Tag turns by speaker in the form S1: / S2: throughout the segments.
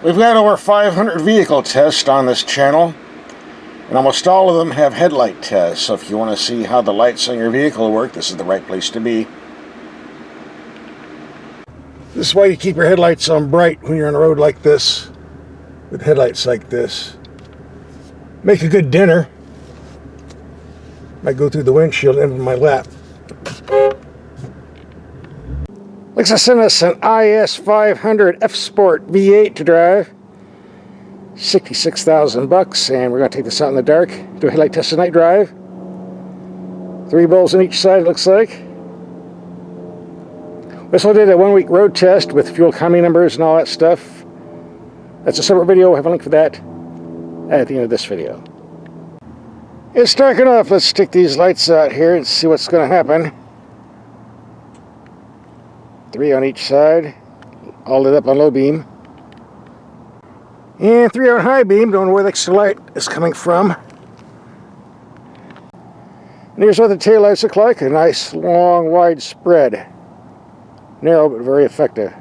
S1: We've got over 500 vehicle tests on this channel, and almost all of them have headlight tests, so if you want to see how the lights on your vehicle work, this is the right place to be. This is why you keep your headlights on bright when you're on a road like this, with headlights like this. Make a good dinner. Might go through the windshield into my lap. Lexus sent us an IS500 F Sport V8 to drive. $66,000, and we're going to take this out in the dark, do a headlight test at night drive. 3 bulbs on each side, it looks like. We also did a 1-week road test with fuel economy numbers and all that stuff. That's a separate video. We'll have a link for that at the end of this video. It's dark enough. Let's stick these lights out here and see what's going to happen. 3 on each side, all lit up on low beam. And 3 on high beam, don't know where the extra light is coming from. And here's what the taillights look like. A nice, long, wide spread. Narrow, but very effective.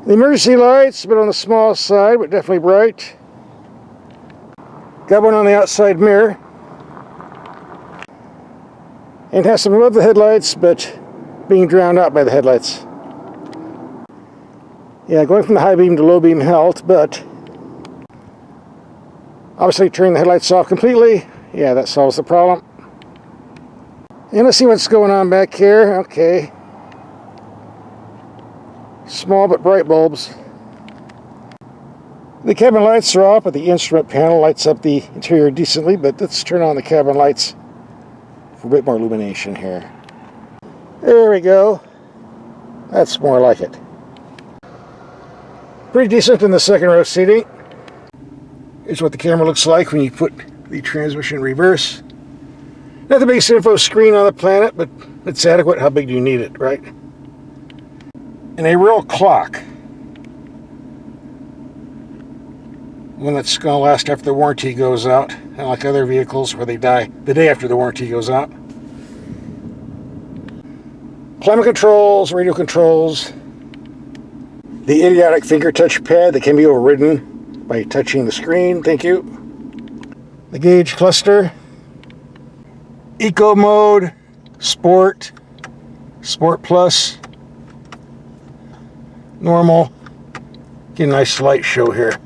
S1: The emergency lights, a bit on the small side, but definitely bright. Got one on the outside mirror. And has some above the headlights, but being drowned out by the headlights. Yeah, going from the high beam to low beam helped, but obviously turning the headlights off completely, yeah, that solves the problem. And let's see what's going on back here. Okay. Small but bright bulbs. The cabin lights are off, but the instrument panel lights up the interior decently, but let's turn on the cabin lights for a bit more illumination here. There we go. That's more like it. Pretty decent in the second row seating. Here's what the camera looks like when you put the transmission in reverse. Not the biggest info screen on the planet, but it's adequate. How big do you need it, right? And a real clock. One that's going to last after the warranty goes out. Unlike other vehicles where they die the day after the warranty goes out. Climate controls, radio controls. The idiotic finger touch pad that can be overridden by touching the screen. Thank you. The gauge cluster. Eco mode. Sport. Sport plus. Normal. Get a nice light show here.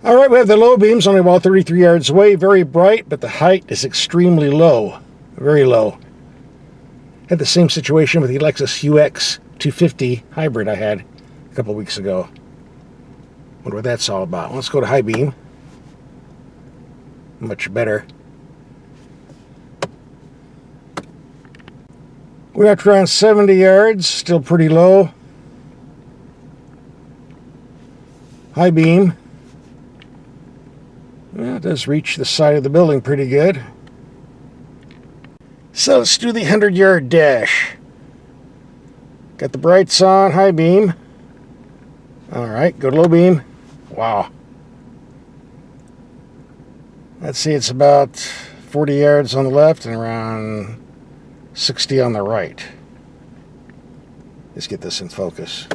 S1: Alright, we have the low beams only about 33 yards away. Very bright, but the height is extremely low. Very low. Had the same situation with the Lexus UX 250 hybrid I had a couple weeks ago. Wonder what that's all about. Let's go to high beam. Much better. We're at around 70 yards, still pretty low. High beam. Well, it does reach the side of the building pretty good. So let's do the 100-yard dash. Got the brights on, high beam. Alright, go to low beam. Wow. Let's see, it's about 40 yards on the left and around 60 on the right. Let's get this in focus.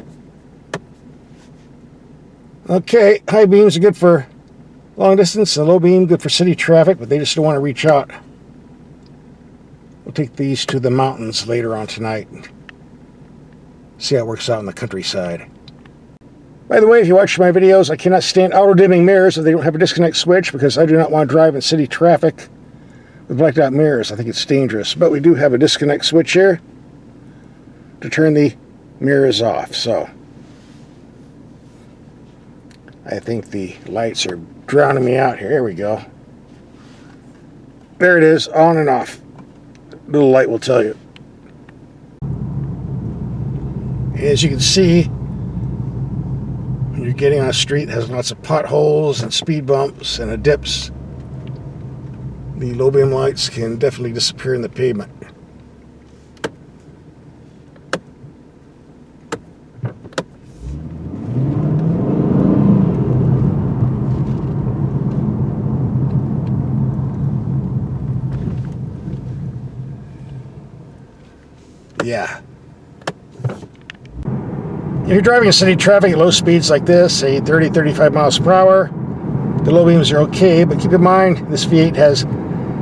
S1: Okay, high beams are good for long distance, and low beam good for city traffic, but they just don't want to reach out. We'll take these to the mountains later on tonight. See how it works out in the countryside. By the way, if you watch my videos, I cannot stand auto-dimming mirrors if they don't have a disconnect switch, because I do not want to drive in city traffic with blacked out mirrors. I think it's dangerous. But we do have a disconnect switch here to turn the mirrors off. So I think the lights are drowning me out here. Here we go. There it is, on and off. Little light will tell you. As you can see, when you're getting on a street that has lots of potholes and speed bumps and dips, the low beam lights can definitely disappear in the pavement. Yeah. If you're driving in city traffic at low speeds like this, say 30, 35 miles per hour, the low beams are okay, but keep in mind this V8 has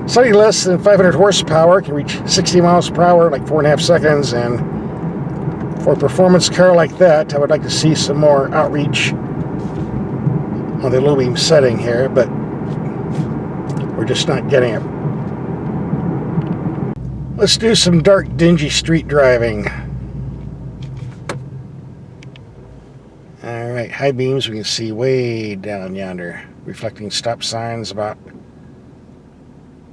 S1: slightly less than 500 horsepower, can reach 60 miles per hour, like 4.5 seconds, and for a performance car like that, I would like to see some more outreach on the low beam setting here, but we're just not getting it. Let's do some dark, dingy street driving. Alright, high beams we can see way down yonder, reflecting stop signs about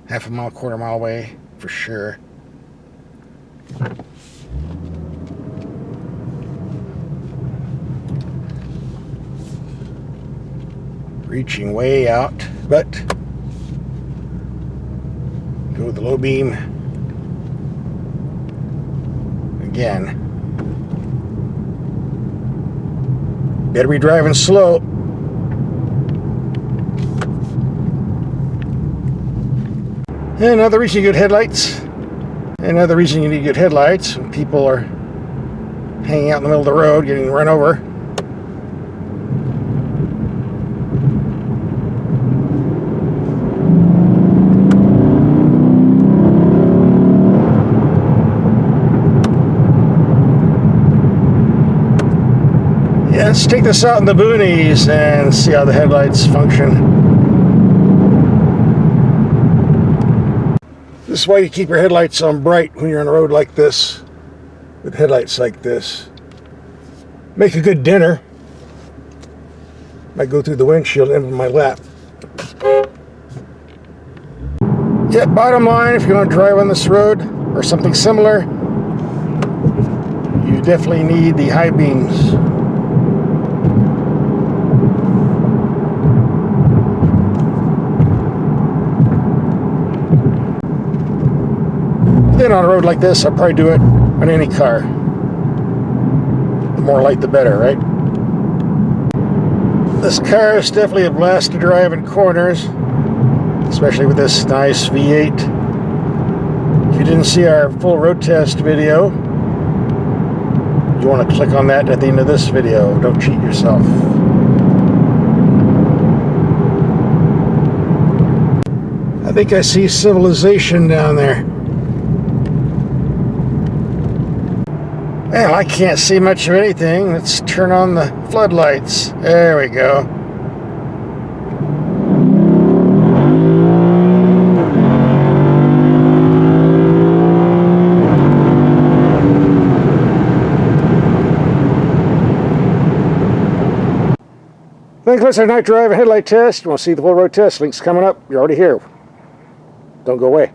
S1: half a mile, quarter mile away, for sure. Reaching way out, but go with the low beam again. Better be driving slow. Another reason you get headlights. Another reason you need good headlights when people are hanging out in the middle of the road, getting run over. Yeah, let's take this out in the boonies and see how the headlights function. This is why you keep your headlights on bright when you're on a road like this, with headlights like this. Make a good dinner. Might go through the windshield and into my lap. Yeah, bottom line, if you want to drive on this road or something similar, you definitely need the high beams. Then on a road like this, I'll probably do it on any car. The more light, the better, right? This car is definitely a blast to drive in corners, especially with this nice V8. If you didn't see our full road test video, you want to click on that at the end of this video. Don't cheat yourself. I think I see civilization down there. Well, I can't see much of anything. Let's turn on the floodlights. There we go. Thanks for listening to Night Drive and Headlight Test. You want to see the full road test? Links coming up. You're already here. Don't go away.